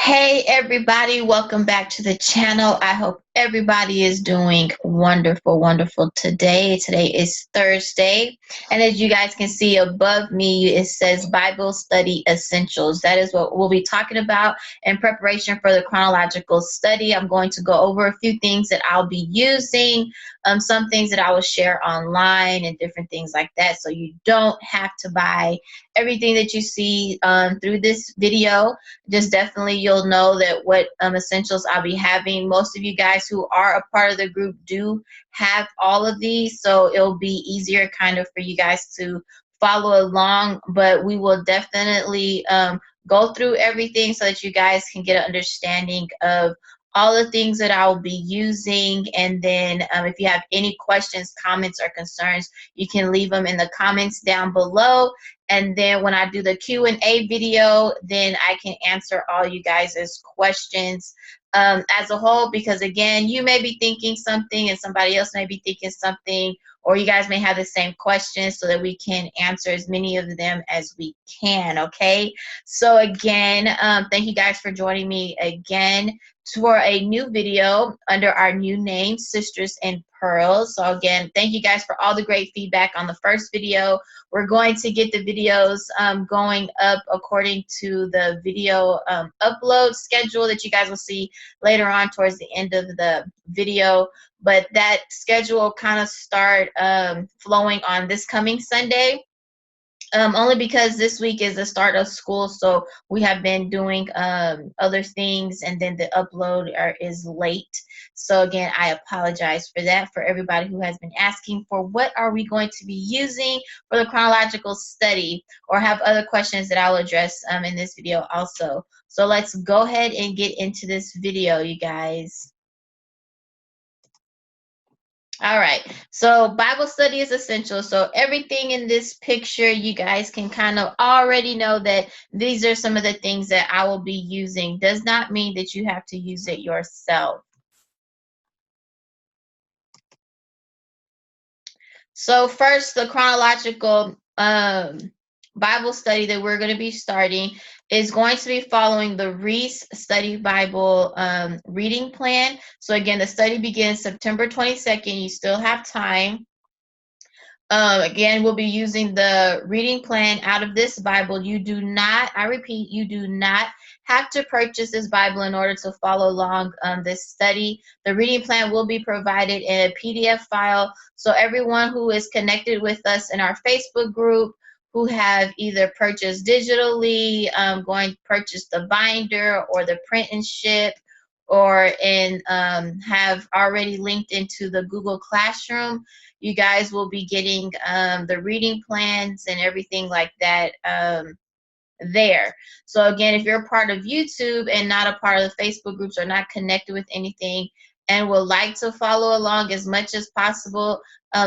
Hey everybody, welcome back to the channel. I hope everybody is doing wonderful today. Today is Thursday, and as you guys can see above me, it says Bible Study Essentials. That is what we'll be talking about in preparation for the chronological study. I'm going to go over a few things that I'll be using, some things that I will share online and different things like that, so you don't have to buy everything that you see through this video. Just definitely you'll know that what essentials I'll be having. Most of you guys who are a part of the group do have all of these, so it'll be easier kind of for you guys to follow along, but we will definitely go through everything so that you guys can get an understanding of all the things that I will be using. And then if you have any questions, comments, or concerns, you can leave them in the comments down below. And then when I do the Q&A video, then I can answer all you guys' questions as a whole, because again, you may be thinking something and somebody else may be thinking something, or you guys may have the same questions, so that we can answer as many of them as we can. Okay, so again, thank you guys for joining me again for a new video under our new name, Sisters and Pearls. So again, thank you guys for all the great feedback on the first video. We're going to get the videos going up according to the video upload schedule that you guys will see later on towards the end of the video. But that schedule will kind of start flowing on this coming Sunday. Only because this week is the start of school, so we have been doing other things, and then the upload is late. So again, I apologize for that, for everybody who has been asking for what are we going to be using for the chronological study, or have other questions that I'll address in this video also. So let's go ahead and get into this video, you guys. All right, so Bible study is essential. So everything in this picture, you guys can kind of already know that these are some of the things that I will be using. Does not mean that you have to use it yourself. So first, the chronological Bible study that we're going to be starting is going to be following the Reese Study Bible reading plan. So again, the study begins September 22nd. You still have time. Again, we'll be using the reading plan out of this Bible. You do not, I repeat, you do not have to purchase this Bible in order to follow along this study. The reading plan will be provided in a PDF file. So everyone who is connected with us in our Facebook group, who have either purchased digitally, going to purchase the binder or the print and ship, or have already linked into the Google Classroom, you guys will be getting the reading plans and everything like that there. So again, if you're a part of YouTube and not a part of the Facebook groups, or not connected with anything and would like to follow along as much as possible,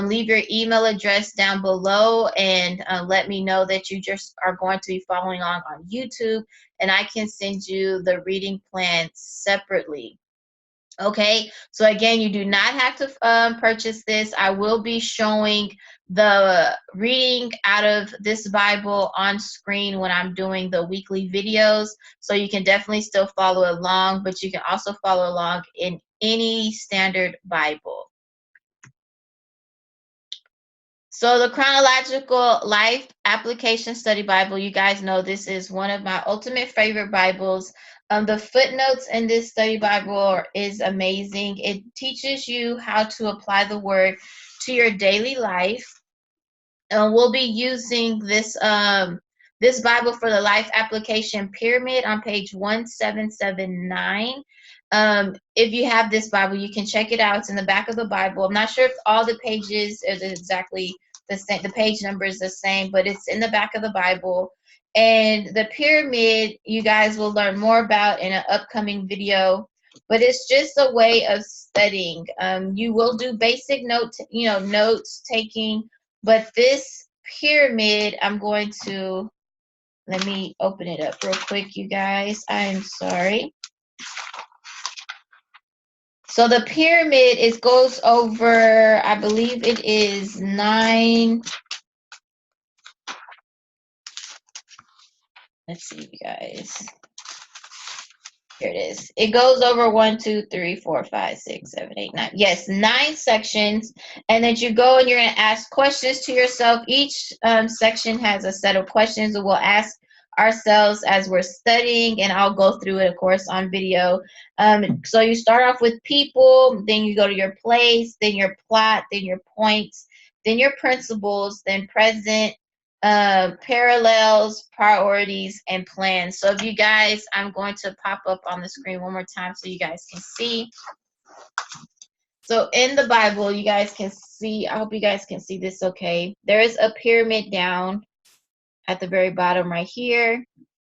leave your email address down below and let me know that you just are going to be following along on YouTube, and I can send you the reading plan separately. Okay, so again, you do not have to purchase this. I will be showing the reading out of this Bible on screen when I'm doing the weekly videos, so you can definitely still follow along, but you can also follow along in any standard Bible. So the Chronological Life Application Study Bible, you guys know this is one of my ultimate favorite Bibles. The footnotes in this study Bible is amazing. It teaches you how to apply the word to your daily life. We'll be using this this Bible for the Life Application Pyramid on page 1779. If you have this Bible, you can check it out. It's in the back of the Bible. I'm not sure if all the pages is exactly the same, the page number is the same, but it's in the back of the Bible. And the pyramid, you guys will learn more about in an upcoming video, but it's just a way of studying. You will do basic notes taking, but this pyramid, I'm going to, let me open it up real quick, you guys. I'm sorry. So the pyramid goes over, I believe it is 9. Let's see, you guys. Here it is. It goes over 1, 2, 3, 4, 5, 6, 7, 8, 9. Yes, 9 sections. And then you go and you're going to ask questions to yourself. Each section has a set of questions that we'll ask ourselves as we're studying, and I'll go through it, of course, on video. So you start off with people, then you go to your place, then your plot, then your points, then your principles, then present, parallels, priorities, and plans. So if you guys, I'm going to pop up on the screen one more time so you guys can see. So in the Bible, you guys can see, I hope you guys can see this okay. There is a pyramid down at the very bottom right here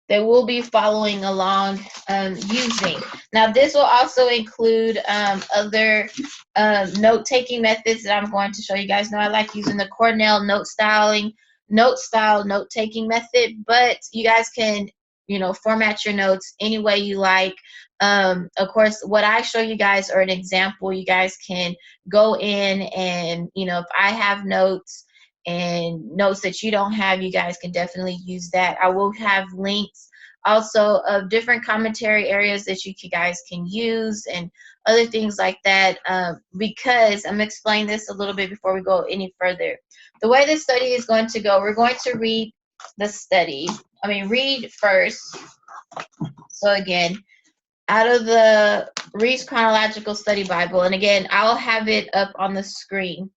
that we'll be following along using. Now this will also include other note-taking methods that I'm going to show you guys. Know I like using the Cornell note style note-taking method, but you guys can, you know, format your notes any way you like. Of course, what I show you guys are an example. You guys can go in and, you know, if I have notes and notes that you don't have, you guys can definitely use that. I will have links also of different commentary areas that you guys can use and other things like that, because I'm going to explain this a little bit before we go any further. The way the study is going to go, we're going to read first. So again, out of the Reed's Chronological Study Bible, and again, I'll have it up on the screen.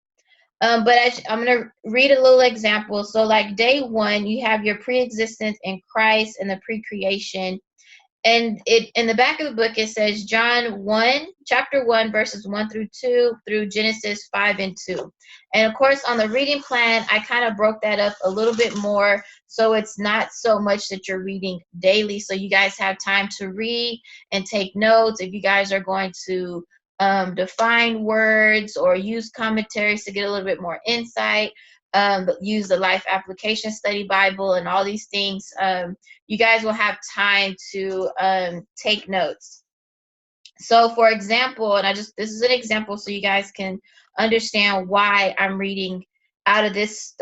But I'm going to read a little example. So like day 1, you have your pre-existence in Christ and the pre-creation. And it in the back of the book, it says chapter 1, verses 1 through 2 through Genesis 5 and 2. And of course, on the reading plan, I kind of broke that up a little bit more. So it's not so much that you're reading daily. So you guys have time to read and take notes. If you guys are going to define words or use commentaries to get a little bit more insight, use the Life Application Study Bible and all these things, you guys will have time to take notes. So for example, and this is an example so you guys can understand why I'm reading out of this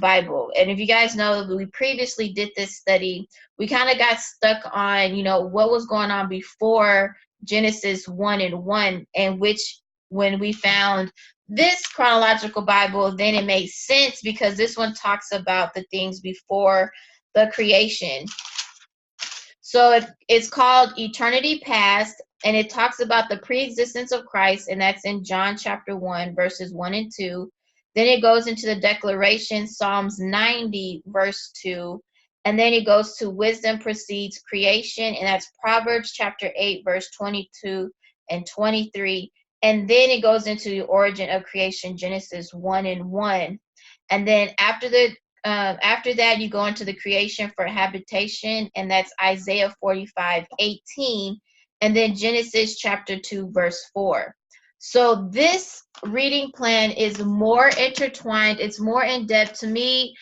Bible. And if you guys know, we previously did this study, we kind of got stuck on, you know, what was going on before Genesis 1 and 1, and when we found this chronological Bible, then it made sense because this one talks about the things before the creation. So it's called Eternity Past, and it talks about the pre-existence of Christ, and that's in John chapter 1, verses 1 and 2. Then it goes into the declaration, Psalms 90, verse 2. And then it goes to wisdom precedes creation, and that's Proverbs chapter 8, verse 22 and 23. And then it goes into the origin of creation, Genesis 1 and 1. And then after that, you go into the creation for habitation, and that's Isaiah 45:18, and then Genesis chapter 2, verse 4. So this reading plan is more intertwined. It's more in depth. To me,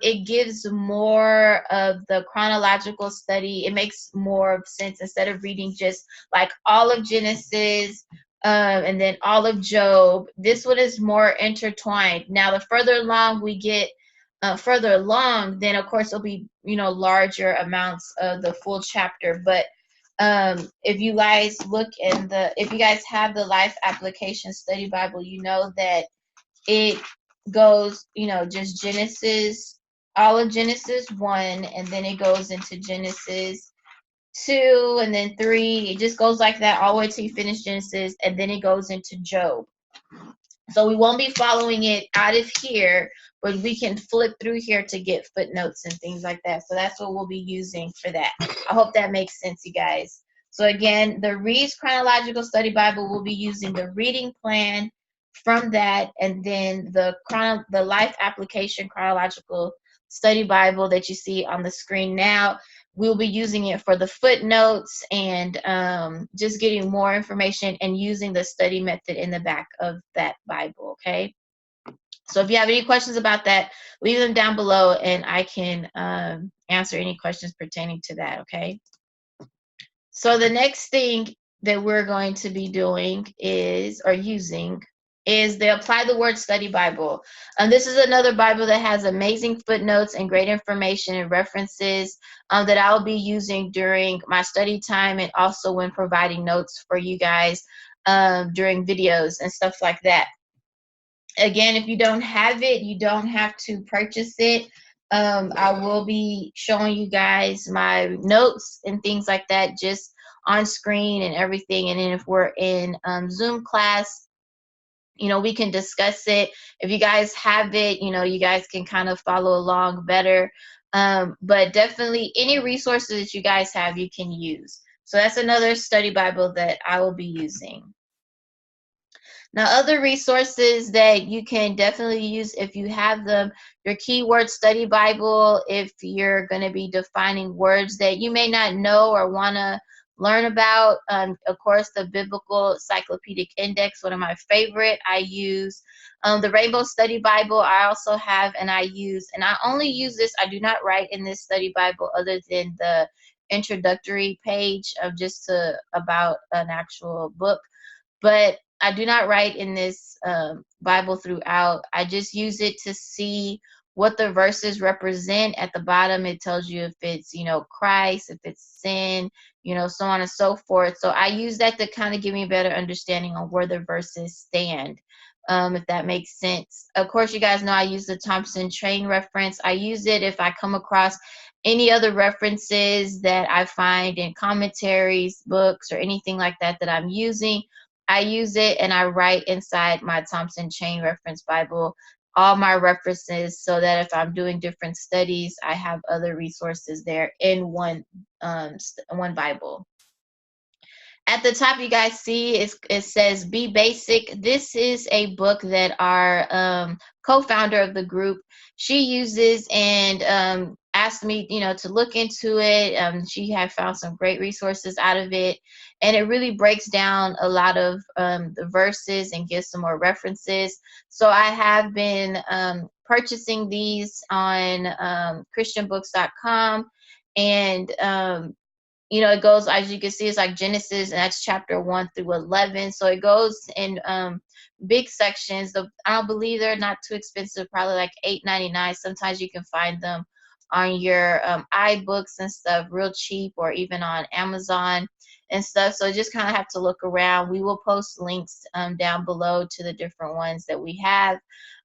it gives more of the chronological study. It makes more sense instead of reading just like all of Genesis, and then all of Job. This one is more intertwined. Now, the further along we get, then of course it'll be, you know, larger amounts of the full chapter. But if you guys if you guys have the Life Application Study Bible, you know that it goes, you know, just Genesis, all of Genesis 1, and then it goes into Genesis 2, and then 3. It just goes like that all the way till you finish Genesis, and then it goes into Job. So we won't be following it out of here, but we can flip through here to get footnotes and things like that. So that's what we'll be using for that. I hope that makes sense, you guys. So again, the Reed's Chronological Study Bible will be using the reading plan from that, and then the Life Application Chronological Study Bible that you see on the screen now, we'll be using it for the footnotes and just getting more information and using the study method in the back of that Bible, okay? So if you have any questions about that, leave them down below and I can answer any questions pertaining to that, okay? So the next thing that we're going to be doing using is the Apply the Word Study Bible. This is another Bible that has amazing footnotes and great information and references that I'll be using during my study time and also when providing notes for you guys during videos and stuff like that. Again, if you don't have it, you don't have to purchase it. I will be showing you guys my notes and things like that just on screen and everything. And then if we're in Zoom class, we can discuss it. If you guys have it, you guys can kind of follow along better. But definitely any resources that you guys have, you can use. So that's another study Bible that I will be using. Now, other resources that you can definitely use if you have them, your keyword study Bible, if you're going to be defining words that you may not know or want to learn about. Of course, the Biblical Encyclopedic Index, one of my favorite, I use. The Rainbow Study Bible, I also have and I use. And I only use this, I do not write in this study Bible other than the introductory page of just about an actual book. But I do not write in this Bible throughout. I just use it to see what the verses represent. At the bottom, it tells you if it's, Christ, if it's sin, so on and so forth. So I use that to kind of give me a better understanding on where the verses stand, if that makes sense. Of course, you guys know I use the Thompson Chain reference. I use it if I come across any other references that I find in commentaries, books, or anything like that that I'm using. I use it and I write inside my Thompson Chain Reference Bible all my references so that if I'm doing different studies, I have other resources there in one Bible. At the top, you guys see it says Be Basic. This is a book that our co-founder of the group, she uses and asked me, to look into it. She had found some great resources out of it. And it really breaks down a lot of the verses and gives some more references. So I have been purchasing these on christianbooks.com. And it goes, as you can see, it's like Genesis, and that's chapter 1 through 11. So it goes in big sections. I don't believe they're not too expensive, probably like $8.99. Sometimes you can find them on your iBooks and stuff real cheap, or even on Amazon and stuff. So just kind of have to look around. We will post links down below to the different ones that we have.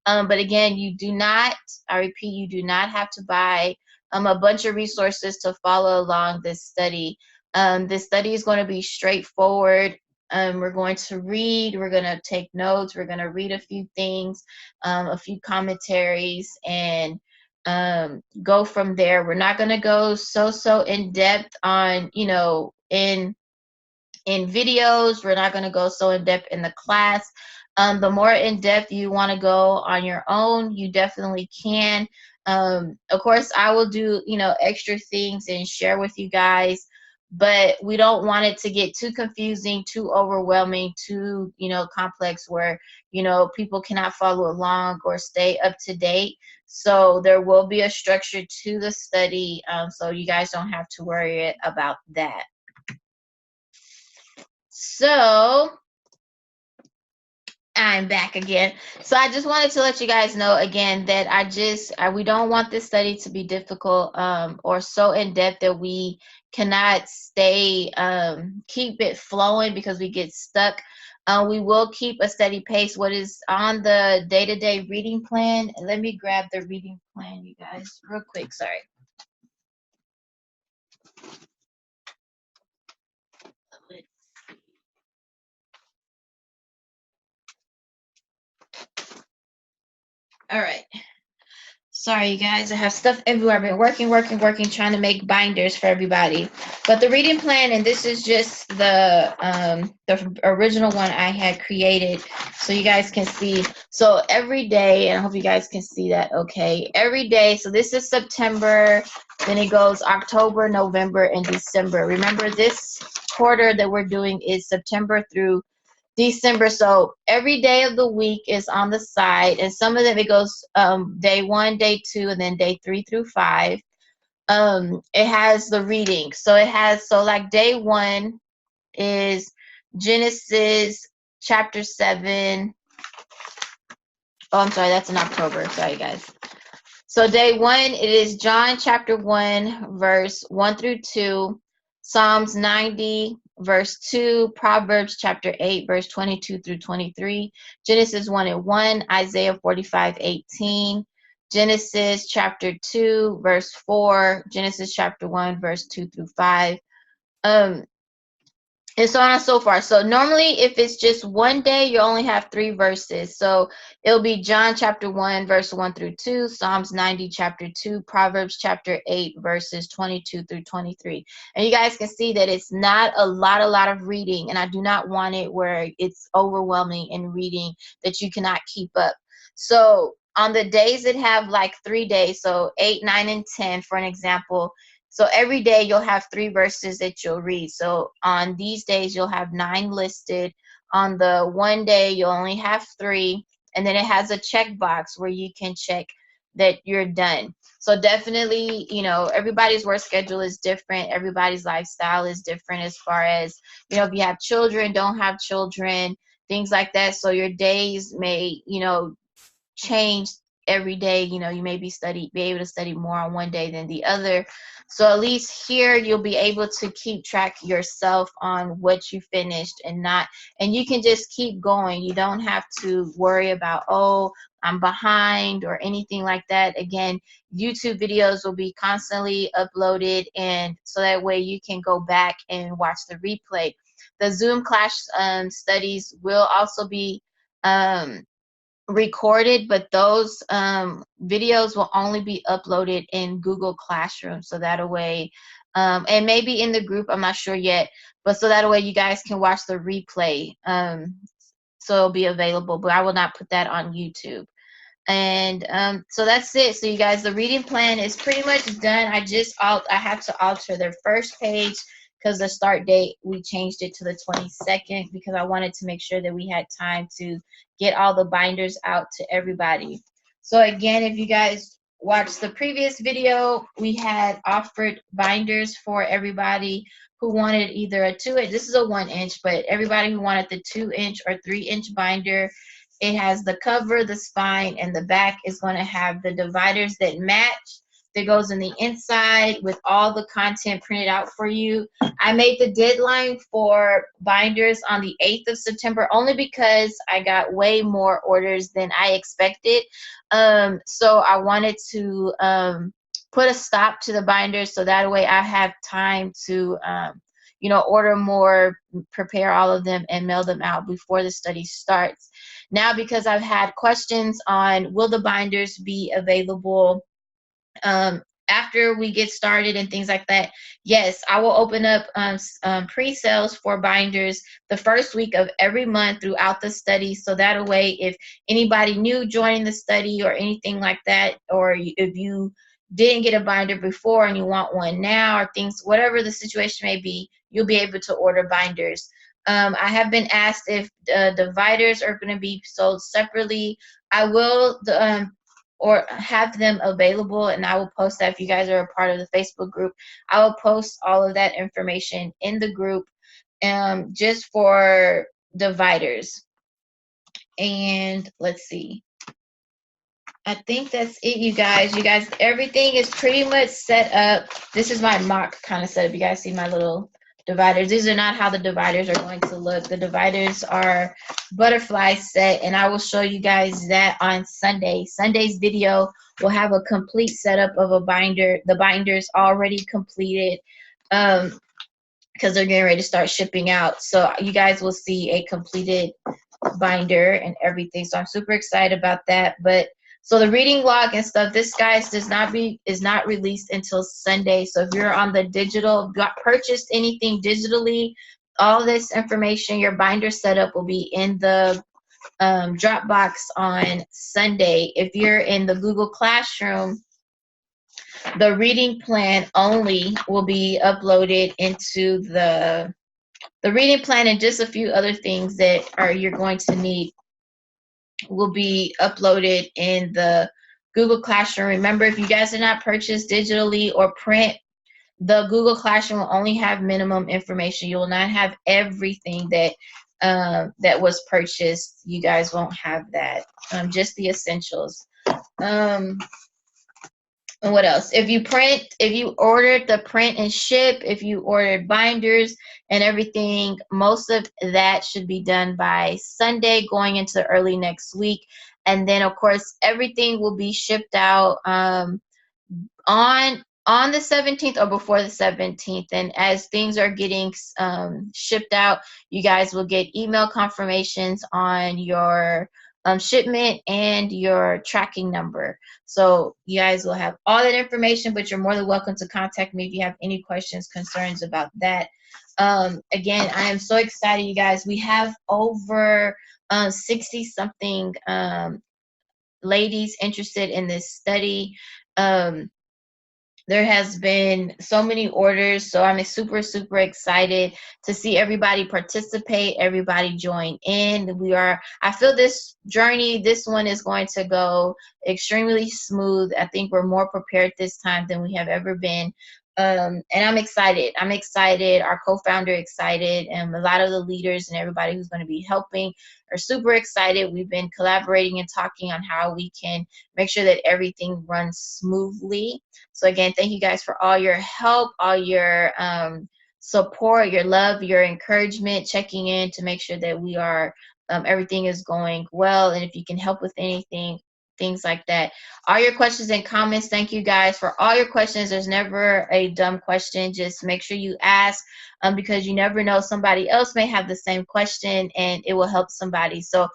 But again, I repeat, you do not have to buy a bunch of resources to follow along this study. This study is going to be straightforward. We're going to read, we're going to take notes, we're going to read a few things, a few commentaries, and go from there. We're not going to go so in depth on, in videos. We're not going to go so in depth in the class. The more in depth you want to go on your own, you definitely can. Of course, I will do, extra things and share with you guys, but we don't want it to get too confusing, too overwhelming, too, complex where, people cannot follow along or stay up to date. So there will be a structure to the study, so you guys don't have to worry about that. So I'm back again. So I just wanted to let you guys know again that we don't want this study to be difficult or so in depth that we cannot keep it flowing because we get stuck. We will keep a steady pace. What is on the day-to-day reading plan? Let me grab the reading plan, you guys, real quick. Sorry. All right. Sorry, you guys. I have stuff everywhere. I've been working, trying to make binders for everybody. But the reading plan, and this is just the original one I had created, so you guys can see. So every day, and I hope you guys can see that. Okay, every day. So this is September. Then it goes October, November, and December. Remember, this quarter that we're doing is September through December. So every day of the week is on the side, and some of them it goes day 1, day 2, and then day 3 through 5. It has the reading. So like day 1 is Genesis chapter 7 Oh, I'm sorry, that's in October. Sorry, guys. So day 1, it is John chapter 1, verse 1 through 2, Psalms 90, verse 2, Proverbs chapter 8, verse 22 through 23, Genesis 1 and 1, Isaiah 45:18, Genesis chapter 2, verse 4, Genesis chapter 1, verse 2 through 5. And so on and so forth. So normally if it's just one day, you only have 3 verses. So it'll be John chapter 1, verse 1 through 2, Psalms 90 chapter 2, Proverbs chapter 8, verses 22 through 23. And you guys can see that it's not a lot of reading, and I do not want it where it's overwhelming in reading that you cannot keep up. So on the days that have like 3 days, so 8, 9, and 10, for an example, so every day you'll have 3 verses that you'll read. So on these days you'll have 9 listed. On the one day you'll only have 3, and then it has a checkbox where you can check that you're done. So definitely, you know, everybody's work schedule is different. Everybody's lifestyle is different as far as, you know, if you have children, don't have children, things like that. So your days may, you know, change every day. You know, you may be able to study more on one day than the other. So at least here you'll be able to keep track yourself on what you finished and not, and you can just keep going. You don't have to worry about, oh, I'm behind or anything like that. Again, YouTube videos will be constantly uploaded, and so that way you can go back and watch the replay. The Zoom class studies will also be recorded, but those videos will only be uploaded in Google Classroom. So that way, and maybe in the group, I'm not sure yet, but so that way you guys can watch the replay. So it'll be available, but I will not put that on YouTube. And so that's it. So you guys, the reading plan is pretty much done. I have to alter their first page because the start date, we changed it to the 22nd because I wanted to make sure that we had time to get all the binders out to everybody. So again, if you guys watched the previous video, we had offered binders for everybody who wanted either a 2-inch, this is a 1-inch, but everybody who wanted the 2-inch or 3-inch binder. It has the cover, the spine, and the back is going to have the dividers that match, that goes in the inside with all the content printed out for you. I made the deadline for binders on the 8th of September only because I got way more orders than I expected. So I wanted to put a stop to the binders so that way I have time to you know, order more, prepare all of them, and mail them out before the study starts. Now, because I've had questions on will the binders be available after we get started and things like that, yes, I will open up pre-sales for binders the first week of every month throughout the study. So that way, if anybody new joining the study or anything like that, or if you didn't get a binder before and you want one now, or things, whatever the situation may be, you'll be able to order binders. I have been asked if dividers are going to be sold separately. I will or have them available, and I will post that. If you guys are a part of the Facebook group, I will post all of that information in the group just for dividers. And let's see, I think that's it, you guys. You guys, everything is pretty much set up. This is my mock kind of setup. You guys see my little dividers. These are not how the dividers are going to look. The dividers are butterfly set, and I will show you guys that on Sunday. Sunday's video will have a complete setup of a binder. The binders already completed because they're getting ready to start shipping out. So you guys will see a completed binder and everything. So I'm super excited about that. But so the reading log and stuff, this guys is not released until Sunday. So if you're on the digital, purchased anything digitally, all this information, your binder setup will be in the Dropbox on Sunday. If you're in the Google Classroom, the reading plan only will be uploaded into the reading plan, and just a few other things that you're going to need will be uploaded in the Google Classroom. Remember, if you guys did not purchase digitally or print, the Google Classroom will only have minimum information. You will not have everything that that was purchased. You guys won't have that. Just the essentials. Um, and what else? If you ordered the print and ship, if you ordered binders and everything, most of that should be done by Sunday going into early next week. And then, of course, everything will be shipped out on the 17th or before the 17th. And as things are getting shipped out, you guys will get email confirmations on your shipment and your tracking number. So you guys will have all that information, but you're more than welcome to contact me if you have any questions, concerns about that. Again, I am so excited, you guys. We have over 60 something ladies interested in this study. There has been so many orders, so I'm super, super excited to see everybody participate, everybody join in. I feel this journey, this one is going to go extremely smooth. I think we're more prepared this time than we have ever been. And I'm excited. I'm excited. Our co-founder excited, and a lot of the leaders and everybody who's going to be helping are super excited. We've been collaborating and talking on how we can make sure that everything runs smoothly. So again, thank you guys for all your help, all your support, your love, your encouragement, checking in to make sure that we are everything is going well. And if you can help with anything, things like that. All your questions and comments, thank you guys for all your questions. There's never a dumb question. Just make sure you ask because you never know, somebody else may have the same question and it will help somebody. So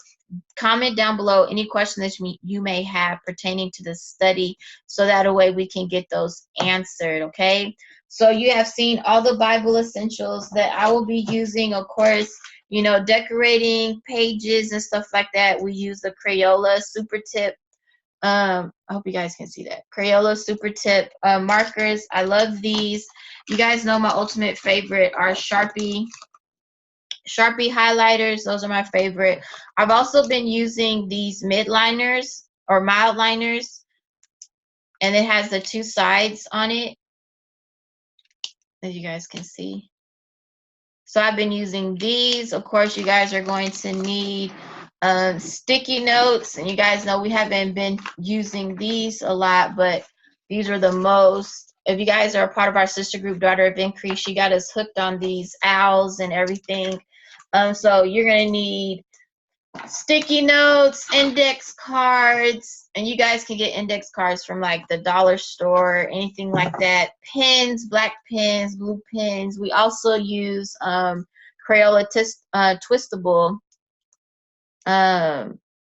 comment down below any questions you may have pertaining to the study, so that a way we can get those answered. Okay, so you have seen all the Bible essentials that I will be using. Of course, you know, decorating pages and stuff like that, we use the Crayola Super Tip. I hope you guys can see that. Crayola Super Tip markers. I love these. You guys know my ultimate favorite are Sharpie highlighters. Those are my favorite. I've also been using these midliners or mild liners, and it has the two sides on it, as you guys can see. So I've been using these. Of course, you guys are going to need sticky notes, and you guys know we haven't been using these a lot, but these are the most. If you guys are a part of our sister group, Daughter of Increase, she got us hooked on these owls and everything. So you're going to need sticky notes, index cards, and you guys can get index cards from like the dollar store, anything like that. Pens, black pens, blue pens. We also use Crayola twistable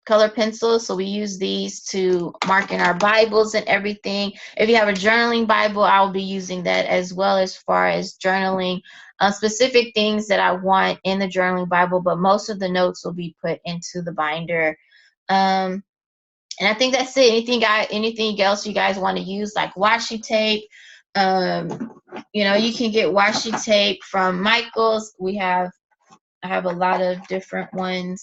color pencils, so we use these to mark in our Bibles and everything. If you have a journaling Bible, I'll be using that as well, as far as journaling specific things that I want in the journaling Bible, but most of the notes will be put into the binder. And I think that's it. Anything else you guys want to use, like washi tape? You know, you can get washi tape from Michael's. I have a lot of different ones.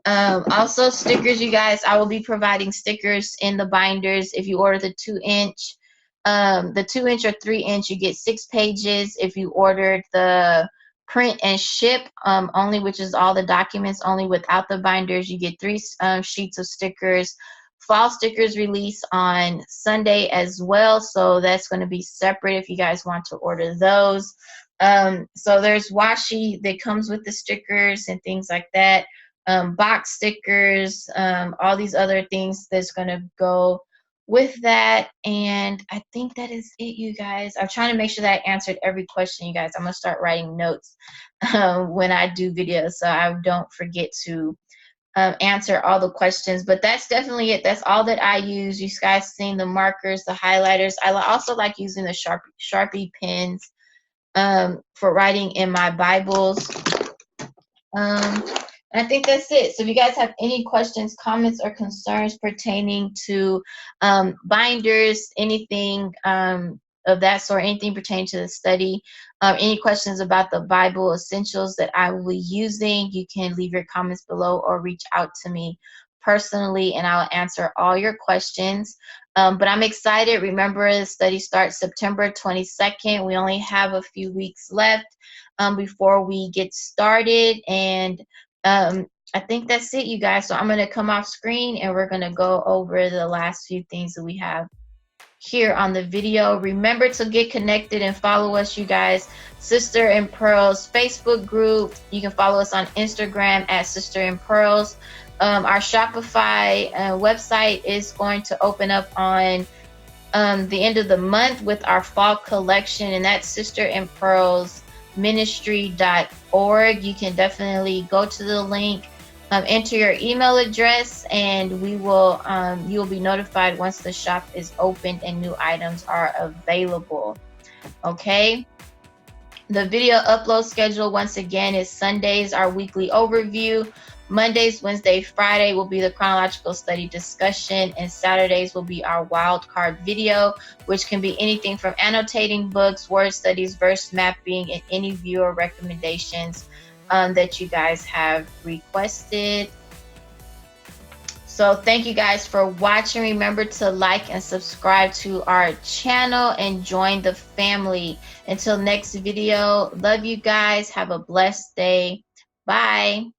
Also stickers, you guys. I will be providing stickers in the binders. If you order the 2-inch, the 2-inch or 3-inch, you get 6 pages. If you ordered the print and ship only, which is all the documents only without the binders, you get 3 sheets of stickers. Fall stickers release on Sunday as well, so that's going to be separate if you guys want to order those. So there's washi that comes with the stickers and things like that. Box stickers, all these other things that's going to go with that. And I think that is it, you guys. I'm trying to make sure that I answered every question, you guys. I'm going to start writing notes when I do videos, so I don't forget to answer all the questions. But that's definitely it. That's all that I use. You guys seen the markers, the highlighters. I also like using the Sharpie pens for writing in my Bibles. And I think that's it. So if you guys have any questions, comments, or concerns pertaining to binders, anything of that sort, anything pertaining to the study, any questions about the Bible essentials that I will be using, you can leave your comments below or reach out to me personally, and I'll answer all your questions. But I'm excited. Remember, the study starts September 22nd. We only have a few weeks left before we get started, and I think that's it, you guys. So I'm going to come off screen and we're going to go over the last few things that we have here on the video. Remember to get connected and follow us, you guys. Sister in Pearls Facebook group. You can follow us on Instagram at Sister in Pearls. Our Shopify website is going to open up on the end of the month with our fall collection, and that's sisterinpearlsministry.org. You can definitely go to the link, enter your email address, and we will you will be notified once the shop is opened and new items are available. Okay. The video upload schedule, once again, is Sundays, our weekly overview. Mondays, Wednesday, Friday will be the chronological study discussion, and Saturdays will be our wild card video, which can be anything from annotating books, word studies, verse mapping, and any viewer recommendations that you guys have requested. So thank you guys for watching. Remember to like and subscribe to our channel and join the family. Until next video, love you guys. Have a blessed day. Bye.